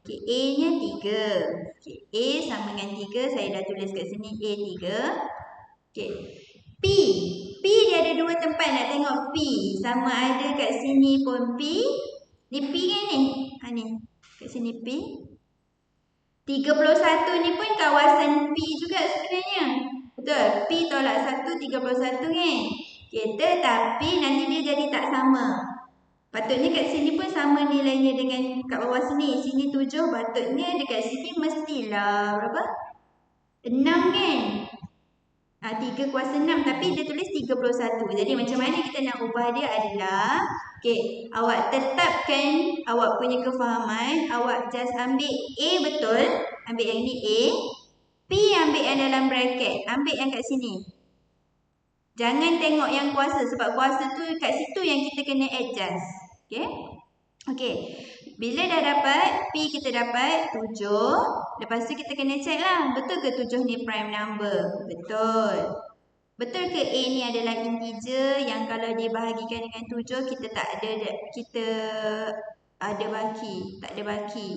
Okey, A-nya 3. Okey, A sama dengan 3, saya dah tulis kat sini A 3. Okey. P dia ada dua tempat nak tengok P. Sama ada kat sini pun P. Ni P kan ni? Ni. Kat sini P. 31 ni pun kawasan P juga sebenarnya. Betul? P tolak 1, 31 kan? Okay, tetapi nanti dia jadi tak sama. Patutnya kat sini pun sama nilainya dengan kat bawah sini. Sini 7, patutnya dekat sini mestilah berapa? 6 kan? 3 kuasa 6 tapi dia tulis 31. Jadi macam mana kita nak ubah dia adalah, okey, awak tetapkan awak punya kefahaman, awak just ambil A betul, ambil yang ni A, P ambil yang dalam bracket, ambil yang kat sini. Jangan tengok yang kuasa sebab kuasa tu kat situ yang kita kena adjust. Okey? Okey. Bila dah dapat P kita dapat 7, lepas tu kita kena check lah, betul ke 7 ni prime number? Betul. Betul ke A ni adalah integer yang kalau dibahagikan dengan 7 kita ada baki, tak ada baki.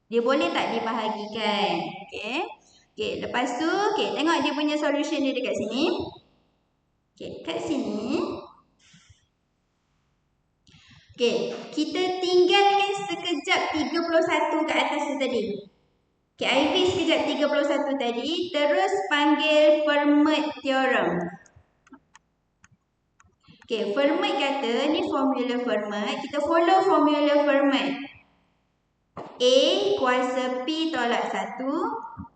Dia boleh tak dibahagikan? Okey. Okey, lepas tu tengok dia punya solution dia dekat sini. Okey, kat sini. Okey, kita tinggalkan sekejap 31 kat atas tu tadi. Okey, IV sekejap 31 tadi, terus panggil Fermat theorem. Okey, Fermat kata, ni formula Fermat, kita follow formula Fermat. A kuasa P tolak 1,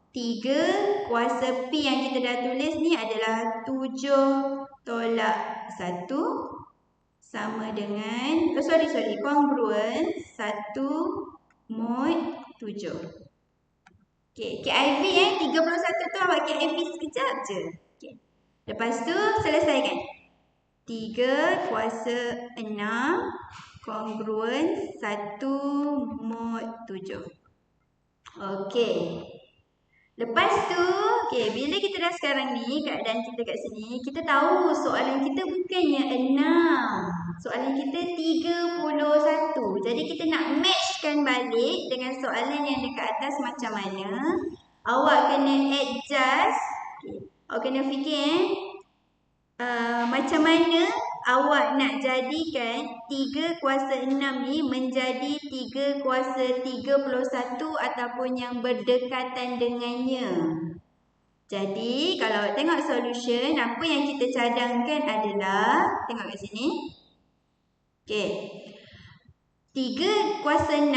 3 kuasa P yang kita dah tulis ni adalah 7 tolak 1. Sama dengan, kongruen 1 mod 7. Okey, KIV 31 tu awak KIV sekejap je. Okey. Lepas tu selesaikan. 3 kuasa 6 kongruen 1 mod 7. Okey. Lepas tu, bila kita dah sekarang ni, keadaan kita kat sini, kita tahu soalan kita bukannya 6. Soalan kita 31. Jadi kita nak matchkan balik dengan soalan yang dekat atas macam mana. Awak kena adjust. Awak kena fikir macam mana awak nak jadikan 3 kuasa 6 ni menjadi 3 kuasa 31 ataupun yang berdekatan dengannya. Jadi, kalau tengok solution, apa yang kita cadangkan adalah, tengok kat sini. Okey. 3 kuasa 6,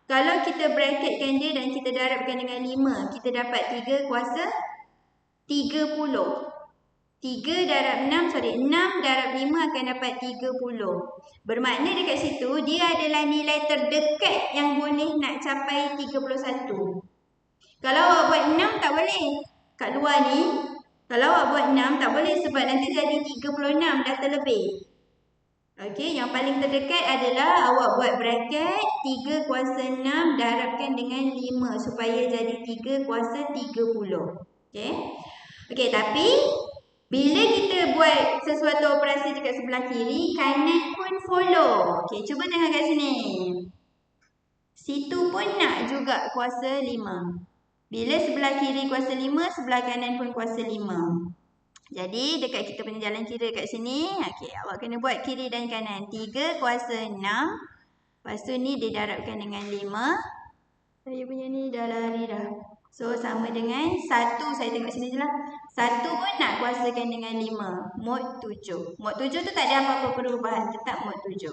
kalau kita bracketkan dia dan kita darabkan dengan 5, kita dapat 3 kuasa 30. 6 darab 5 akan dapat 30. Bermakna dekat situ, dia adalah nilai terdekat yang boleh nak capai 31. Kalau awak buat 6, tak boleh. Kat luar ni, kalau awak buat 6, tak boleh sebab nanti jadi 36, dah terlebih. Okey, yang paling terdekat adalah awak buat bracket 3 kuasa 6 darabkan dengan 5 supaya jadi 3 kuasa 30. Okey. Okey, tapi bila kita buat sesuatu operasi dekat sebelah kiri, kanan pun follow. Okey, cuba tengok kat sini. Situ pun nak juga kuasa 5. Bila sebelah kiri kuasa 5, sebelah kanan pun kuasa 5. Jadi dekat kita punya jalan kira kat sini, okey, awak kena buat kiri dan kanan. 3 kuasa 6. Lepas tu ni didarabkan dengan 5. Saya punya ni dah lari dah. So sama dengan 1, saya tengok sini je lah. 1 pun nak kuasakan dengan 5. Mod 7. Mod 7 tu tak ada apa-apa perubahan. Tetap mod 7.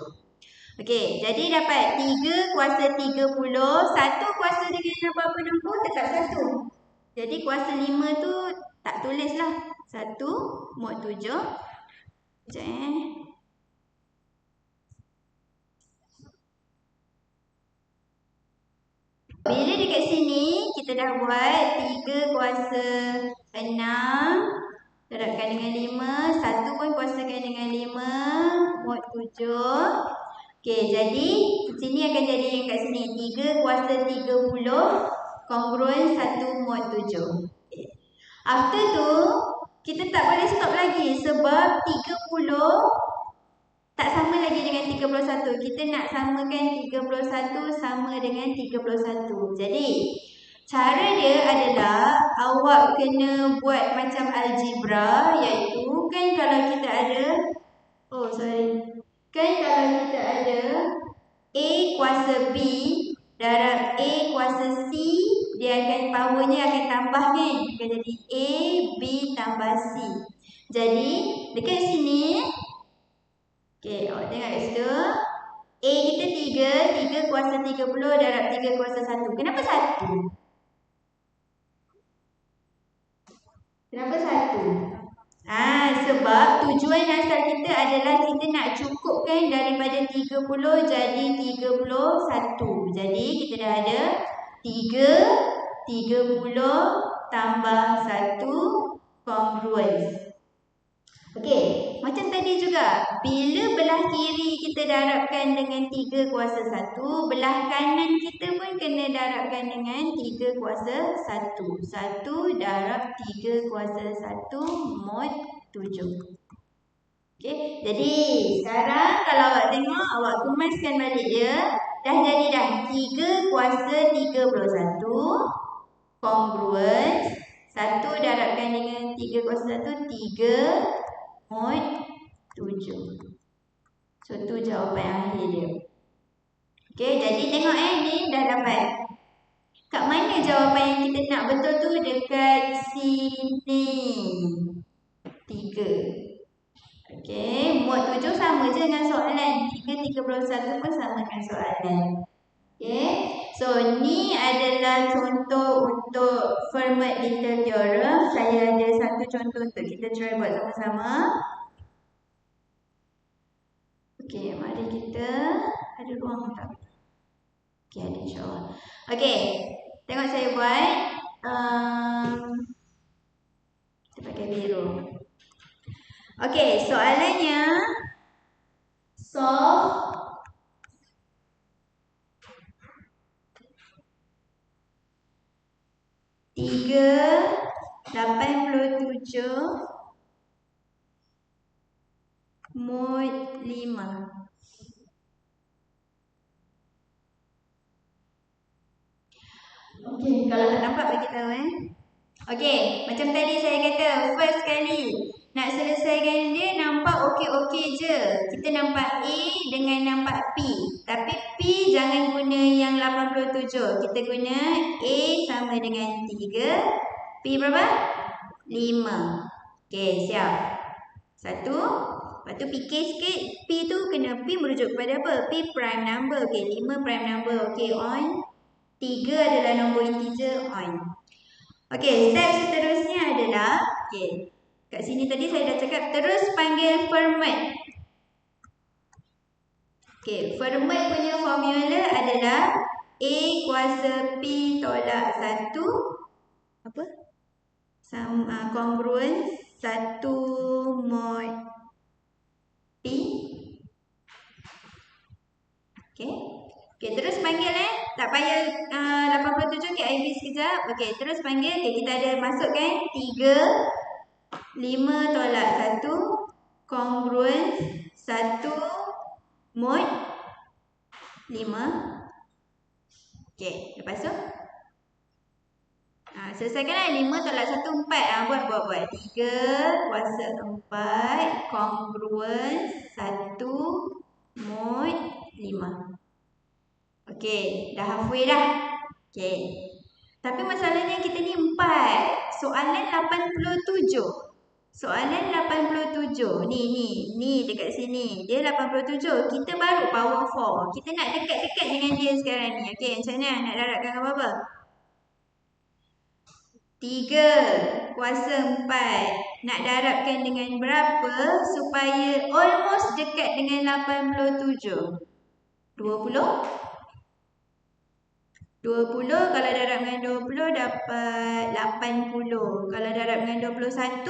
Okey, jadi dapat 3 kuasa 30. 1 kuasa dengan apa-apa nombor tetap 1. Jadi kuasa 5 tu tak tulis lah. 1 mod 7. Sekejap Bila dekat sini kita dah buat 3 kuasa 6 darabkan dengan 5, 1 pun kuasakan dengan 5 mod 7. Okey, jadi sini akan jadi yang kat sini 3 kuasa 30 kongruen 1 mod 7. Okay. After tu kita tak boleh stop lagi sebab 30 tak sama lagi dengan 31. Kita nak samakan 31 sama dengan 31. Jadi, cara dia adalah awak kena buat macam algebra, iaitu kan kalau kita ada kan kalau kita ada A kuasa B darab A kuasa C, dia akan powernya akan tambah kan? Akan jadi A, B tambah C. Jadi, dekat sini okey, awak tengok kat situ. A kita 3 kuasa 30 darab 3 kuasa 1. Kenapa 1? Kenapa 1? Sebab tujuan asal kita adalah kita nak cukupkan daripada 30 jadi 31. Jadi kita dah ada 3, 30 tambah 1 congruence. Okey, macam tadi juga. Bila belah kiri kita darabkan dengan 3 kuasa 1, belah kanan kita pun kena darabkan dengan 3 kuasa 1. 1 darab 3 kuasa 1 mod 7. Okey, jadi sekarang kalau awak tengok, awak kemaskan balik dia. Dah jadi dah 3 kuasa 31 congruence 1 darabkan dengan 3 kuasa 1, 3 mod 7. So tu jawapan akhir dia. Okey, jadi tengok ni dah dapat. Kat mana jawapan yang kita nak betul tu? Dekat sini. 3. Okey, mod 7 sama je dengan soalan. 3, 31 pun sama dengan soalan. Okey. So ni adalah contoh untuk Fermat-Little theorem. Saya ada satu contoh untuk kita try buat sama-sama. Okey, mari kita ada ruang tak? Okey, ada insya-Allah. Okey, tengok saya buat. Kita pakai biru. Okey, soalannya solve tiga 87 mod 5. Okey, kalau tak nampak bagi tahu Okey, macam tadi saya kata first kali nak selesaikan dia nampak okey-okey je. Kita nampak A dengan nampak P. Tapi P jangan guna yang 87. Kita guna A sama dengan 3. P berapa? 5. Okey, siap. 1. Lepas tu fikir sikit. P tu kena P merujuk kepada apa? P prime number. Okey, 5 prime number. Okey, on. 3 adalah nombor integer, on. Okey, step seterusnya adalah okey. Kat sini tadi saya dah cakap terus panggil Fermat. Okey, Fermat punya formula adalah A kuasa P tolak 1 apa? Sama congruence 1 mod P. Okey. Okey, terus panggil tak payah 87 KIV sekejap. Okey, terus panggil. Okey, kita ada masukkan 3 5 tolak 1 congruence 1 mod 5. Okey, lepas tu selesaikanlah 5 tolak 1 4. Buat. 3 kuasa 4 congruence 1 mod 5. Okey, dah halfway dah. Okey. Tapi masalahnya kita ni 4. Soalan 87. Soalan 87. Ni dekat sini. Dia 87. Kita baru power 4. Kita nak dekat-dekat dengan dia sekarang ni. Okey, macam mana? Nak darabkan apa-apa? 3 kuasa 4. Nak darabkan dengan berapa supaya almost dekat dengan 87? 20? 20 kalau darab dengan 20 dapat 80. Kalau darab dengan 21,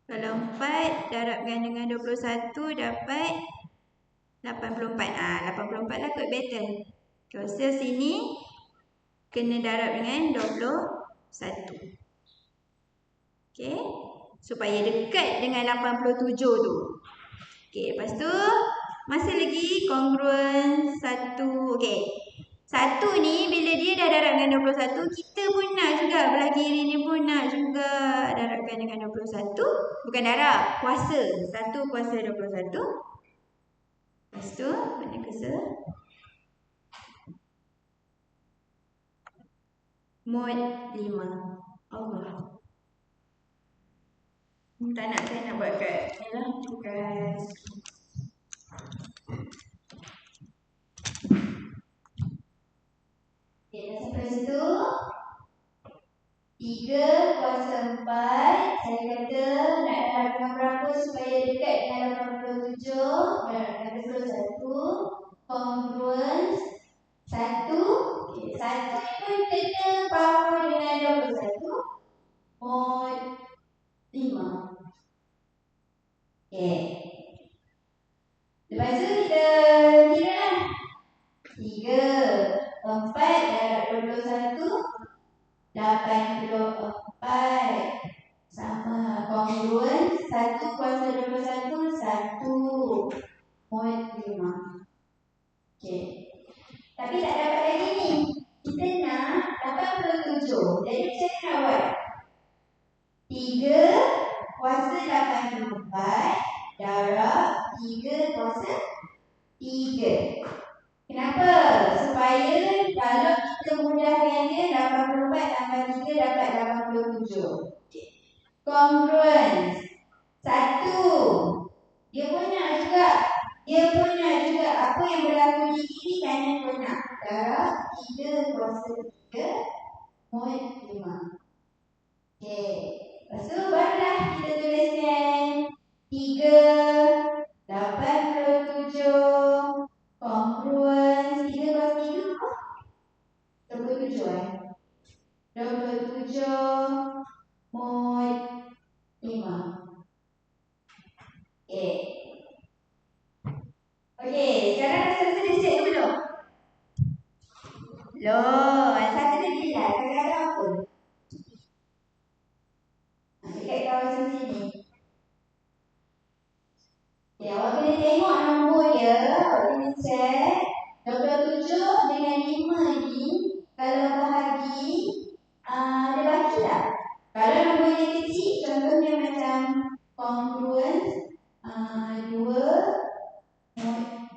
kalau 4 darabkan dengan 21 dapat 84. 84 lah kot better. Kuasa sini kena darab dengan 21. Okey, supaya dekat dengan 87 tu. Okey, lepas tu masih lagi congruence 1. Okey. 1 ni bila dia dah darab dengan 21, kita pun nak juga belah kiri ni pun nak juga darabkan dengan 21. Bukan darab, kuasa. 1 kuasa 21. Lepas tu mana kuasa? Mod 5. Allah. Tak nak, saya nak buat kat ni lah. Bukan. Okay, dah sampai situ. 3 kuasa 4. Saya kata nak darabkan berapa supaya dekat dengan 87. Darabkan dulu 1. Congruence 1. Okay, 1 ni pun kena power dengan 21. Mod 5. Okay. Lepas tu kita kira lah. 3, 4 darab 21, 84. Sama congruence 1 kuasa 21, 1 mod 5. Okay. Tapi tak dapat lagi ni. Kita nak 87. Jadi macam mana nak buat? 3 kuasa 84 darab 3 kuasa 3. Kenapa? Supaya kalau kita mudahkan dia 84 tambah 3 dapat 87. Okay. Congruence 1. Dia pun nak juga. Apa yang berlaku di kiri kanan pun nak. Darab 3 kuasa 3 mod 5. Okey. Lepas tu barulah kita tuliskan 3 87 congruence 3 kuasa 3 27 27 mod 5. Okey. Okey, sekarang dah selesai dah siap ke belum? Belum. Satu lagi lah. Kadang-kadang apa? Dekat kawasan sini. Okay, awak kena tengok nombor dia. Awak kena check. 27 dengan 5 ni kalau bahagi dia baki tak? Kalau nombor yang kecil, contohnya macam congruence 2 mod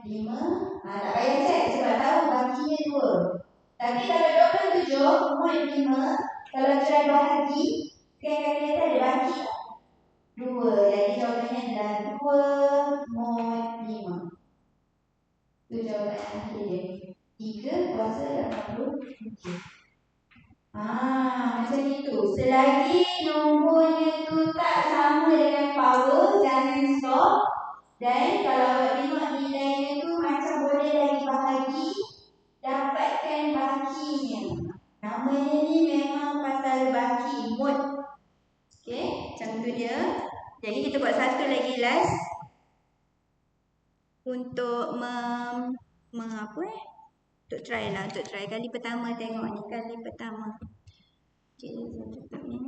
5. Tak payah check sebab tahu bakinya 2. Tapi kalau 27 mod 5, kalau cerai bahagi, kan kalkulator ada baki 2. Jadi jawapannya adalah 2 mod 5. Itu jawapan akhir dia. 3 kuasa 87. Macam itu. Selagi nombornya tu tak sama dengan power, jangan stop. Dan kalau awak tengok nilainya tu macam boleh lagi bahagi, dapatkan bakinya. Namanya ni memang pasal baki, mod. Okey, macam tu dia. Jadi kita buat satu lagi last untuk untuk try kali pertama tengok ni kali pertama. Okey, saya tutup ni.